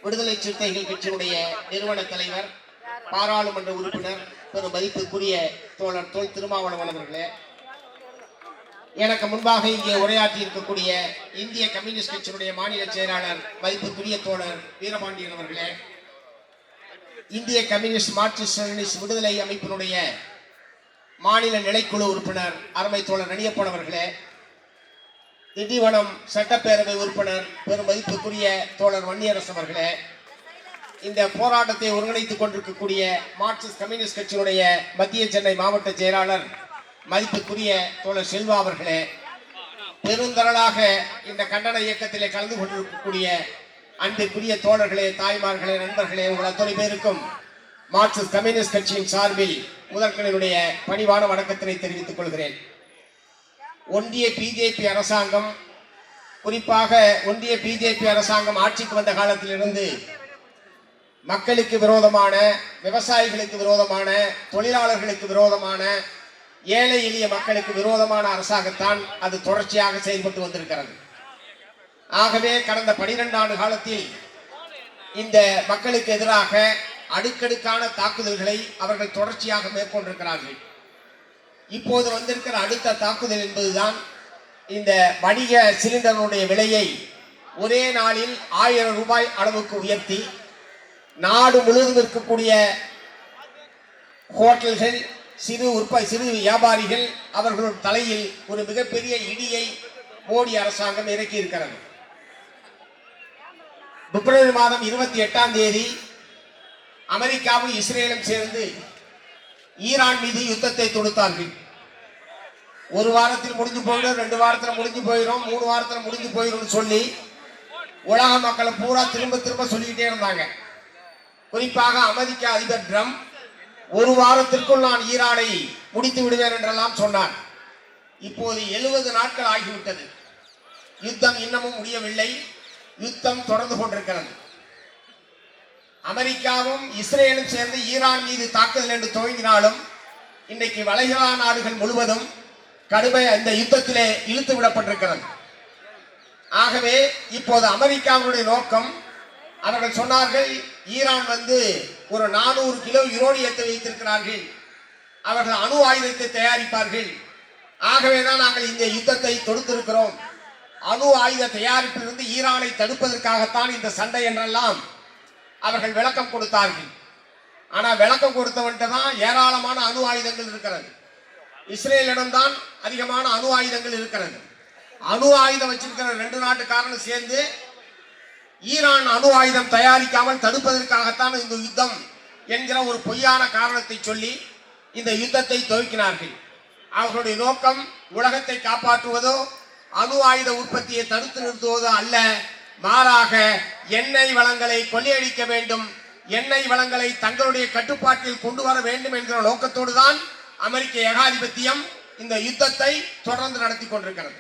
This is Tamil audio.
விடுதலை சிறுத்தைகள் கட்சியினுடைய நிறுவன தலைவர், பாராளுமன்ற உறுப்பினர், பெரும் மதிப்புக்குரிய தோழர் தொல் திருமாவளவன் அவர்களே, எனக்கு முன்பாக இங்கே உரையாற்றி இருக்கக்கூடிய இந்திய கம்யூனிஸ்ட் கட்சியினுடைய மாநில செயலாளர் மதிப்புக்குரிய தோழர் வீரபாண்டியன் அவர்களே, இந்திய கம்யூனிஸ்ட் மார்க்சிஸ்ட் விடுதலை அமைப்பினுடைய மாநில நிலைக்குழு உறுப்பினர் அருமை தோழர் நனியப்பன் அவர்களே, திண்டிவனம் சட்டப்பேரவை உறுப்பினர் பெரும் மதிப்புக்குரிய தோழர் வன்னியரசு அவர்களே, இந்த போராட்டத்தை ஒருங்கிணைத்துக் கொண்டிருக்கக்கூடிய மார்க்சிஸ்ட் கம்யூனிஸ்ட் கட்சியினுடைய மத்திய சென்னை மாவட்ட செயலாளர் மதிப்புக்குரிய தோழர் செல்வா அவர்களே, பெருந்தரளாக இந்த கண்டன இயக்கத்திலே கலந்து கொண்டிருக்கக்கூடிய அன்பிற்குரிய தோழர்களே, தாய்மார்களே, நண்பர்களே, உங்கள் அத்தனை பேருக்கும் மார்க்சிஸ்ட் கம்யூனிஸ்ட் கட்சியின் சார்பில் முதற்கனுடைய பணிவான வணக்கத்தினை தெரிவித்துக் கொள்கிறேன். ஒன்றிய பிஜேபி அரசாங்கம், குறிப்பாக ஒன்றிய பிஜேபி அரசாங்கம் ஆட்சிக்கு வந்த காலத்திலிருந்து மக்களுக்கு விரோதமான, விவசாயிகளுக்கு விரோதமான, தொழிலாளர்களுக்கு விரோதமான, ஏழை எளிய மக்களுக்கு விரோதமான அரசாங்கத்தான் அது தொடர்ச்சியாக செயல்பட்டு வந்திருக்கிறது. ஆகவே கடந்த 12 ஆண்டு காலத்தில் இந்த மக்களுக்கு எதிராக அடுக்கடுக்கான தாக்குதல்களை அவர்கள் தொடர்ச்சியாக மேற்கொண்டிருக்கிறார்கள். இப்போது வந்திருக்கிற அடுத்த தாக்குதல் என்பதுதான் இந்த வணிக சிலிண்டருடைய விலையை ஒரே நாளில் 1000 ரூபாய் அளவுக்கு உயர்த்தி நாடு முழுவதும் இருக்கக்கூடிய ஹோட்டல்கள், சிறு வியாபாரிகள் அவர்களுடைய தலையில் ஒரு மிகப்பெரிய இடியை மோடி அரசாங்கம் இறக்கி இருக்கிறது. பிப்ரவரி மாதம் 28ஆம் தேதி அமெரிக்காவும் இஸ்ரேலும் சேர்ந்து ஈரான் மீது யுத்தத்தை தொடுத்தார்கள். ஒரு வாரத்தில் முடிஞ்சு போயிடும், 2 வாரத்தில் முடிஞ்சு போயிடும், 3 வாரத்தில் முடிஞ்சு போயிடும் சொல்லி உலக மக்களை பூரா திரும்ப திரும்ப சொல்லிக்கிட்டே இருந்தாங்க. குறிப்பாக அமெரிக்க அதிபர் ட்ரம்ப் ஒரு வாரத்திற்குள் நான் ஈரானை முடித்து விடுவேன் என்றெல்லாம் சொன்னார். இப்போது 70 நாட்கள் ஆகிவிட்டது. யுத்தம் இன்னமும் முடியவில்லை. யுத்தம் தொடர்ந்து கொண்டிருக்கிறது. அமெரிக்காவும் இஸ்ரேலும் சேர்ந்து ஈரான் மீது தாக்குதல் என்று துவங்கினாலும் இன்றைக்கு வளைகுடா நாடுகள் முழுவதும் கடுமையாக இந்த யுத்தத்திலே இழுத்து விடப்பட்டிருக்கிறது. ஆகவே இப்போது அமெரிக்காவுடைய நோக்கம், அவர்கள் சொன்னார்கள், ஈரான் ஒரு 400 கிலோ யுரேனியத்தை வைத்திருக்கிறார்கள், அவர்கள் அணு ஆயுதத்தை தயாரிப்பார்கள், ஆகவேதான் நாங்கள் இந்த யுத்தத்தை தொடுத்திருக்கிறோம், அணு ஆயுத தயாரிப்பிலிருந்து ஈரானை தடுப்பதற்காகத்தான் இந்த சண்டை என்றெல்லாம் அவர்கள் விளக்கம் கொடுத்தார்கள். ஆனால் விளக்கம் கொடுத்தவன்ட்டு தான் ஏராளமான அணு ஆயுதங்கள் இருக்கிறது. இஸ்ரேலிடம்தான் அதிகமான அணு ஆயுதங்கள் இருக்கிறது. அணு ஆயுதம் வச்சிருக்கிற 2 நாட்டுக்காரனும் சேர்ந்து ஈரான் அணு ஆயுதம் தயாரிக்காமல் தடுப்பதற்காகத்தான் இந்த யுத்தம் என்கிற ஒரு பொய்யான காரணத்தை சொல்லி இந்த யுத்தத்தை துவக்கினார்கள். அவர்களுடைய நோக்கம் உலகத்தை காப்பாற்றுவதோ அணு ஆயுத உற்பத்தியை தடுத்து நிறுத்துவதோ அல்ல, மாறாக எண்ணெய் வளங்களை கொள்ளையடிக்க வேண்டும், எண்ணெய் வளங்களை தங்களுடைய கட்டுப்பாட்டில் கொண்டு வர வேண்டும் என்கிற நோக்கத்தோடு தான் அமெரிக்க ஏகாதிபத்தியம் இந்த யுத்தத்தை தொடர்ந்து நடத்தி கொண்டிருக்கிறது.